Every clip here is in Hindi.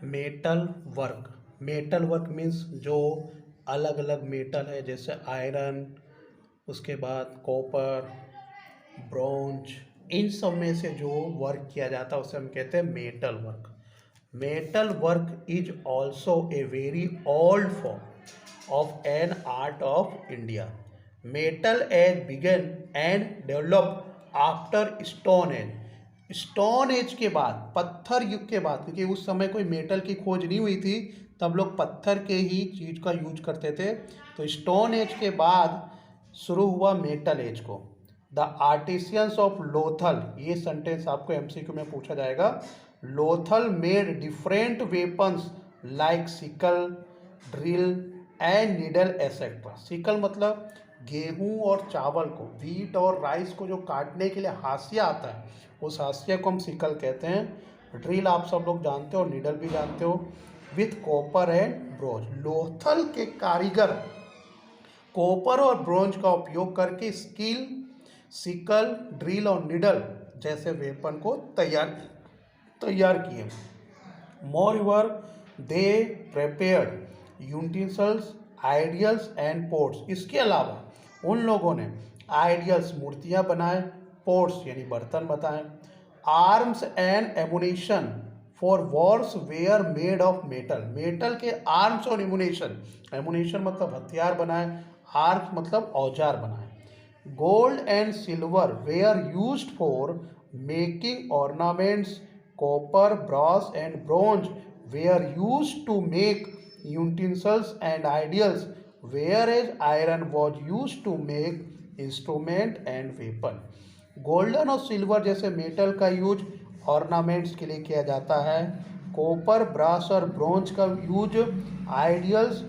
Metal work. Metal work means जो अलग अलग मेटल है, जैसे आयरन, उसके बाद कॉपर, ब्रॉन्ज, इन सब में से जो वर्क किया जाता है उसे हम कहते हैं metal work. Metal work is also a very old form of an art of India. Metal age began and develop after stone age. Stone age के बाद, पत्थर युग के बाद, क्योंकि उस समय कोई मेटल की खोज नहीं हुई थी, तब लोग पत्थर के ही चीज़ का यूज करते थे। तो स्टोन एज के बाद शुरू हुआ मेटल एज को। द आर्टिसियंस ऑफ लोथल, ये सेंटेंस आपको एमसीक्यू में पूछा जाएगा। Lothal made different weapons like sickle, drill and needle etcetera. Sickle मतलब गेहूं और चावल को, व्हीट और राइस को जो काटने के लिए हाशिया आता है, उस हाशिया को हम सिकल कहते हैं। ड्रिल आप सब लोग जानते हो, नीडल भी जानते हो। With copper and bronze, Lothal के कारीगर कॉपर और ब्रोंज का उपयोग करके स्किल, सिकल, ड्रिल और निडल जैसे वेपन को तैयार किए। Moreover they prepared utensils, idols and pots. इसके अलावा उन लोगों ने आइडियल्स मूर्तियां बनाए, पोट्स यानी बर्तन बनाए। Arms and ammunition for wars were made of metal. Metal के आर्म्स और एमुनेशन, एमुनेशन मतलब हथियार बनाए, आर्म्स मतलब औजार बनाए। Gold and silver were used for making ornaments. Copper, brass and bronze were used to make utensils and idols, whereas iron was used to make instrument and weapon. Golden और सिल्वर जैसे मेटल का यूज ऑर्नामेंट्स के लिए किया जाता है। कॉपर, ब्रास और ब्रोंज का यूज आइडियल्स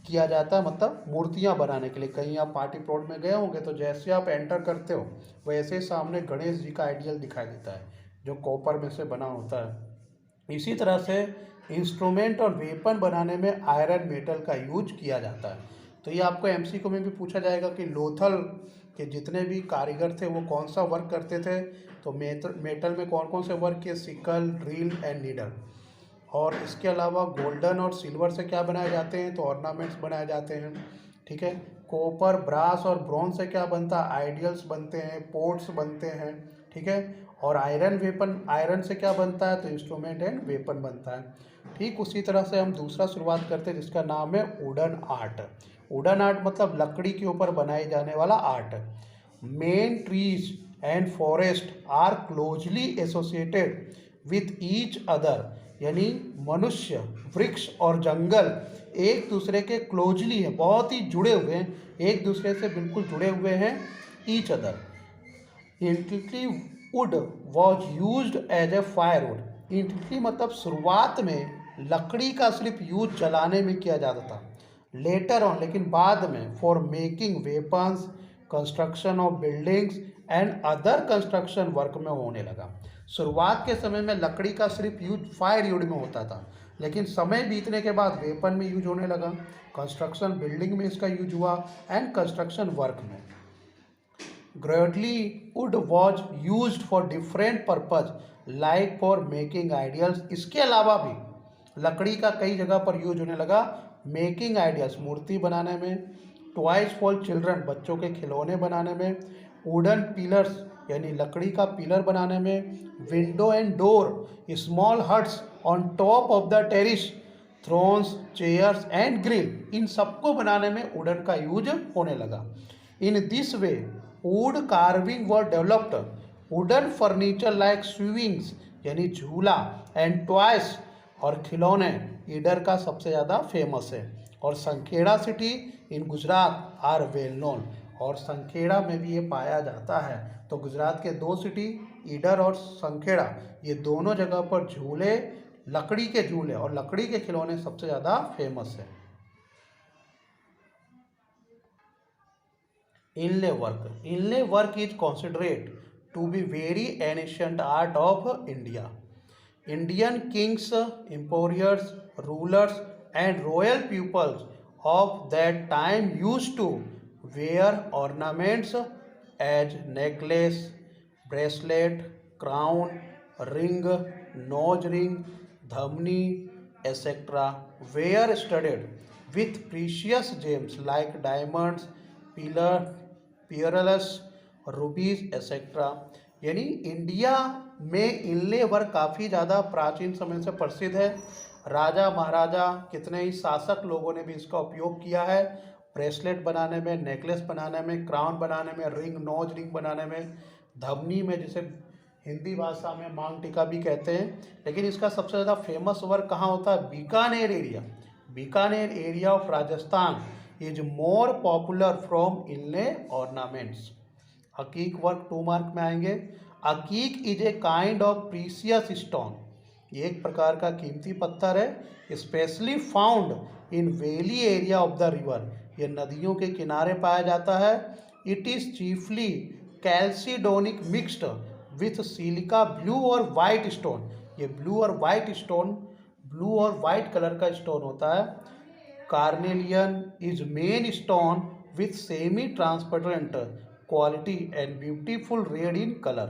किया जाता है, मतलब मूर्तियां बनाने के लिए। कहीं आप पार्टी प्लॉट में गए होंगे तो जैसे आप एंटर करते हो वैसे सामने गणेश जी का आइडियल दिखाई देता है, जो कॉपर में से बना होता है। इसी तरह से इंस्ट्रूमेंट और वेपन बनाने में आयरन मेटल का यूज किया जाता है। तो ये आपको एमसीक्यू में भी पूछा जाएगा कि लोथल के जितने भी कारीगर थे वो कौन सा वर्क करते थे। तो मेटल में कौन कौन से वर्क किए? Sickle, drill and needle. और इसके अलावा गोल्डन और सिल्वर से क्या बनाए जाते हैं? तो ऑर्नामेंट्स बनाए जाते हैं। ठीक है। कॉपर, ब्रास और ब्रॉन्ज से क्या बनता है? आइडियल्स बनते हैं, पोर्ट्स बनते हैं। ठीक है। और आयरन वेपन, आयरन से क्या बनता है? तो इंस्ट्रूमेंट एंड वेपन बनता है। ठीक उसी तरह से हम दूसरा शुरुआत करते हैं जिसका नाम है वुडन आर्ट। वुडन आर्ट मतलब लकड़ी के ऊपर बनाए जाने वाला art. Men trees and forest are closely associated with each other, यानी मनुष्य, वृक्ष और जंगल एक दूसरे के क्लोजली हैं, बहुत ही जुड़े हुए हैं, एक दूसरे से बिल्कुल जुड़े हुए हैं। Each other. Initially wood was use as a firewood. Initially मतलब शुरुआत में लकड़ी का सिर्फ यूज जलाने में किया जाता था। लेटर ऑन, लेकिन बाद में, for making weapons, construction of buildings and other construction work में होने लगा। शुरुआत के समय में लकड़ी का सिर्फ यूज फायर यूड में होता था, लेकिन समय बीतने के बाद वेपन में यूज होने लगा, कंस्ट्रक्शन बिल्डिंग में इसका यूज हुआ एंड कंस्ट्रक्शन वर्क में। Gradually, wood was used for different purpose, like for making ideals। इसके अलावा भी लकड़ी का कई जगह पर यूज होने लगा। मेकिंग आइडियल्स, मूर्ति बनाने में। टॉयज फॉर चिल्ड्रन, बच्चों के खिलौने बनाने में। वुडन पिलर्स, यानी लकड़ी का पिलर बनाने में। Window and door, small huts on top of the terrace, thrones, chairs and grill, इन सबको बनाने में वुडन का यूज होने लगा। In this way wood carving were developed. Wooden furniture like swings, यानी झूला, एंड टॉयस और खिलौने ईडर का सबसे ज़्यादा फेमस है। और Sankheda city in Gujarat are well known, और संखेड़ा में भी ये पाया जाता है। तो गुजरात के दो सिटी ईडर और संखेड़ा, ये दोनों जगह पर झूले, लकड़ी के झूले और लकड़ी के खिलौने सबसे ज़्यादा फेमस है। Inlay work. Inlay work is considered to be very ancient art of India. Indian kings, emperors, rulers, and royal pupils of that time used to wear ornaments as necklace, bracelet, crown, ring, nose ring, dhamni, etc. were studded with precious gems like diamonds, pearls, rubies, etc. यानी इंडिया में इनले वर्क काफ़ी ज़्यादा प्राचीन समय से प्रसिद्ध है। राजा महाराजा कितने ही शासक लोगों ने भी इसका उपयोग किया है, ब्रेसलेट बनाने में, नेकलेस बनाने में, क्राउन बनाने में, रिंग, नोज रिंग बनाने में, धमनी में, जिसे हिंदी भाषा में मांग टीका भी कहते हैं। लेकिन इसका सबसे ज़्यादा फेमस वर्क कहाँ होता है? Bikaner area. Bikaner area of Rajasthan is more popular from inlay ornaments. अकीक वर्क 2 मार्क में आएंगे। अकीक is a kind of precious stone, ये एक प्रकार का कीमती पत्थर है, specially found in valley area of the river, ये नदियों के किनारे पाया जाता है। It is chiefly chalcedonic mixed with silica blue और वाइट स्टोन, ये ब्लू और वाइट कलर का स्टोन होता है। Carnelian is main stone with semi transparent quality and beautiful red in color.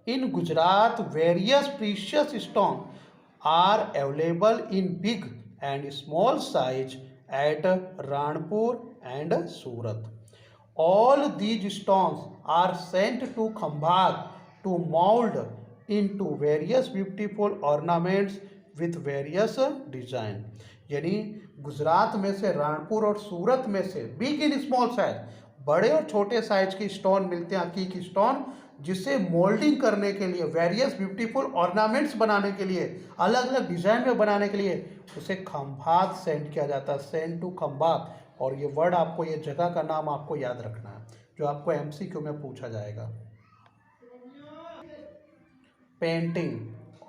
In Gujarat, various precious stones are available in big and small size at Ranpur and Surat. All these stones are sent to Khambhat to mold into various beautiful ornaments with various design. यानी गुजरात में से, राणपुर और सूरत में से बिग इन स्मॉल साइज, बड़े और छोटे साइज के स्टोन मिलते हैं, अकीक स्टोन, जिसे मोल्डिंग करने के लिए, वेरियस ब्यूटीफुल ऑर्नामेंट्स बनाने के लिए, अलग अलग डिजाइन में बनाने के लिए उसे खंभात सेंड किया जाता है, सेंड टू खंभात। और ये वर्ड आपको, ये जगह का नाम आपको याद रखना है, जो आपको एमसीक्यू में पूछा जाएगा। Painting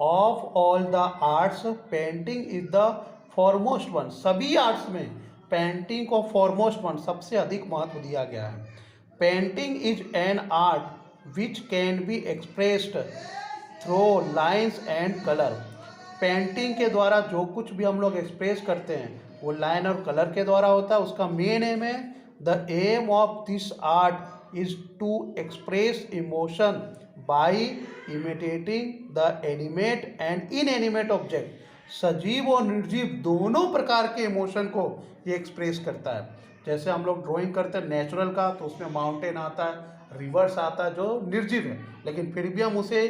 of all the arts, painting is the foremost one. सभी आर्ट्स में पेंटिंग को फॉरमोस्ट वन, सबसे अधिक महत्व दिया गया है। Painting is an art which can be expressed through lines and colour. Painting के द्वारा जो कुछ भी हम लोग एक्सप्रेस करते हैं वो लाइन और कलर के द्वारा होता है। उसका मेन एम है, the aim of this art is to express emotion by imitating the animate and inanimate object. सजीव और निर्जीव दोनों प्रकार के इमोशन को ये एक्सप्रेस करता है। जैसे हम लोग ड्राइंग करते हैं नेचुरल का, तो उसमें माउंटेन आता है, रिवर्स आता है, जो निर्जीव है, लेकिन फिर भी हम उसे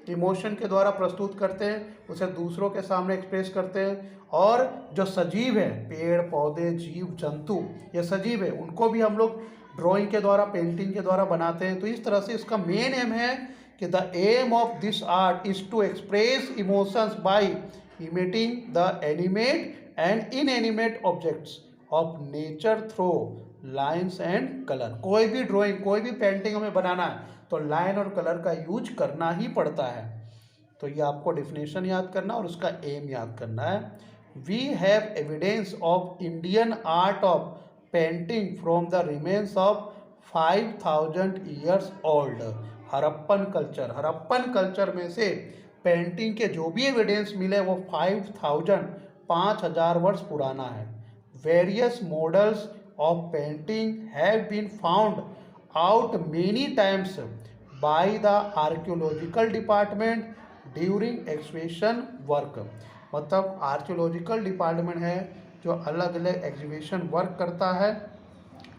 इमोशन के द्वारा प्रस्तुत करते हैं, उसे दूसरों के सामने एक्सप्रेस करते हैं। और जो सजीव है, पेड़ पौधे, जीव जंतु, ये सजीव है, उनको भी हम लोग ड्राइंग के द्वारा, पेंटिंग के द्वारा बनाते हैं। तो इस तरह से इसका मेन एम है कि the aim of this art is to express emotions by imitating the animate and inanimate objects of nature through lines and colour. कोई भी ड्राइंग, कोई भी पेंटिंग हमें बनाना है तो लाइन और कलर का यूज करना ही पड़ता है। तो ये आपको डेफिनेशन याद करना और उसका एम याद करना है। We have evidence of Indian art of painting from the remains of 5000 years old. Harappan culture, Harappan culture में से पेंटिंग के जो भी एविडेंस मिले वो 5000 वर्ष पुराना है। Various models of painting have been found out many times by the archaeological department during excavation work। मतलब आर्कियोलॉजिकल डिपार्टमेंट है जो अलग अलग एग्जीबिशन वर्क करता है,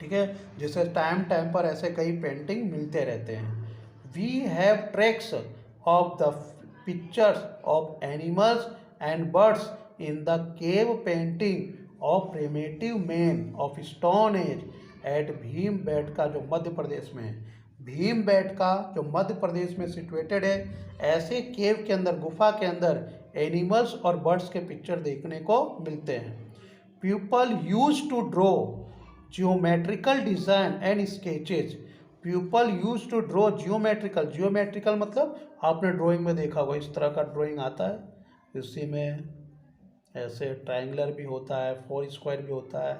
ठीक है, जिसे टाइम टाइम पर ऐसे कई पेंटिंग मिलते रहते हैं। We have traces of the pictures of animals and birds in the cave painting of primitive man of stone age at Bhimbetka, जो मध्य प्रदेश में है। भीमबेटका जो मध्य प्रदेश में सिचुएटेड है, ऐसे केव के अंदर, गुफा के अंदर एनिमल्स और बर्ड्स के पिक्चर देखने को मिलते हैं। People use to draw geometrical design and sketches. People use to draw geometrical, geometrical मतलब आपने ड्राइंग में देखा होगा, इस तरह का ड्राइंग आता है, इसी में ऐसे ट्रायंगुलर भी होता है, 4 स्क्वायर भी होता है,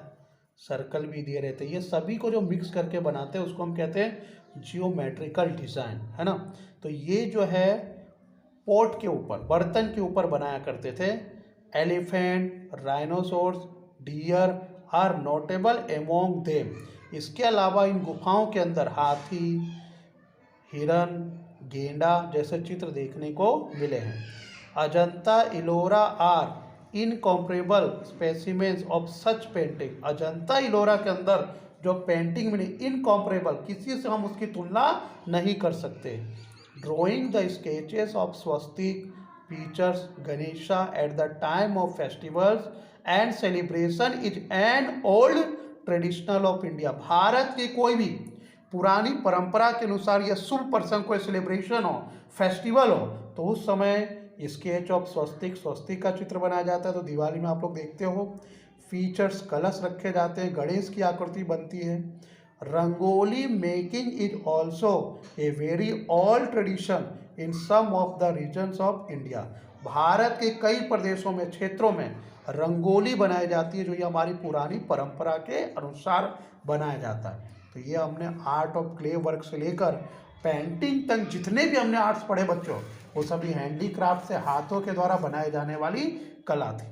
सर्कल भी दिए रहते हैं। ये सभी को जो मिक्स करके बनाते हैं उसको हम कहते हैं जियोमेट्रिकल डिज़ाइन, है ना। तो ये जो है पोट के ऊपर, बर्तन के ऊपर बनाया करते थे। Elephant, rhinoceros, deer are notable among them. इसके अलावा इन गुफाओं के अंदर हाथी, हिरन, गेंडा जैसे चित्र देखने को मिले हैं। Ajanta, Ellora are incomparable specimens of such painting. Ajanta Ellora के अंदर जो पेंटिंग मिली इनकॉम्परेबल, किसी से हम उसकी तुलना नहीं कर सकते। Drawing the sketches of Swastik features Ganesha at the time of festivals and celebration is an old traditional of India. Bharat की कोई भी पुरानी परंपरा के अनुसार यह शुभ प्रसंग, कोई सेलिब्रेशन हो, फेस्टिवल हो, तो उस समय स्केच ऑफ स्वस्तिक, स्वस्तिक का चित्र बनाया जाता है। तो दिवाली में आप लोग देखते हो फीचर्स, कलश रखे जाते हैं, गणेश की आकृति बनती है। Rangoli making is also a very old tradition in some of the regions of India. Bharat के कई प्रदेशों में, क्षेत्रों में रंगोली बनाई जाती है, जो ये हमारी पुरानी परंपरा के अनुसार बनाया जाता है। तो ये हमने आर्ट ऑफ क्ले वर्क से लेकर पेंटिंग तक जितने भी हमने आर्ट्स पढ़े बच्चों, वो सभी हैंडीक्राफ्ट से, हाथों के द्वारा बनाए जाने वाली कला थी।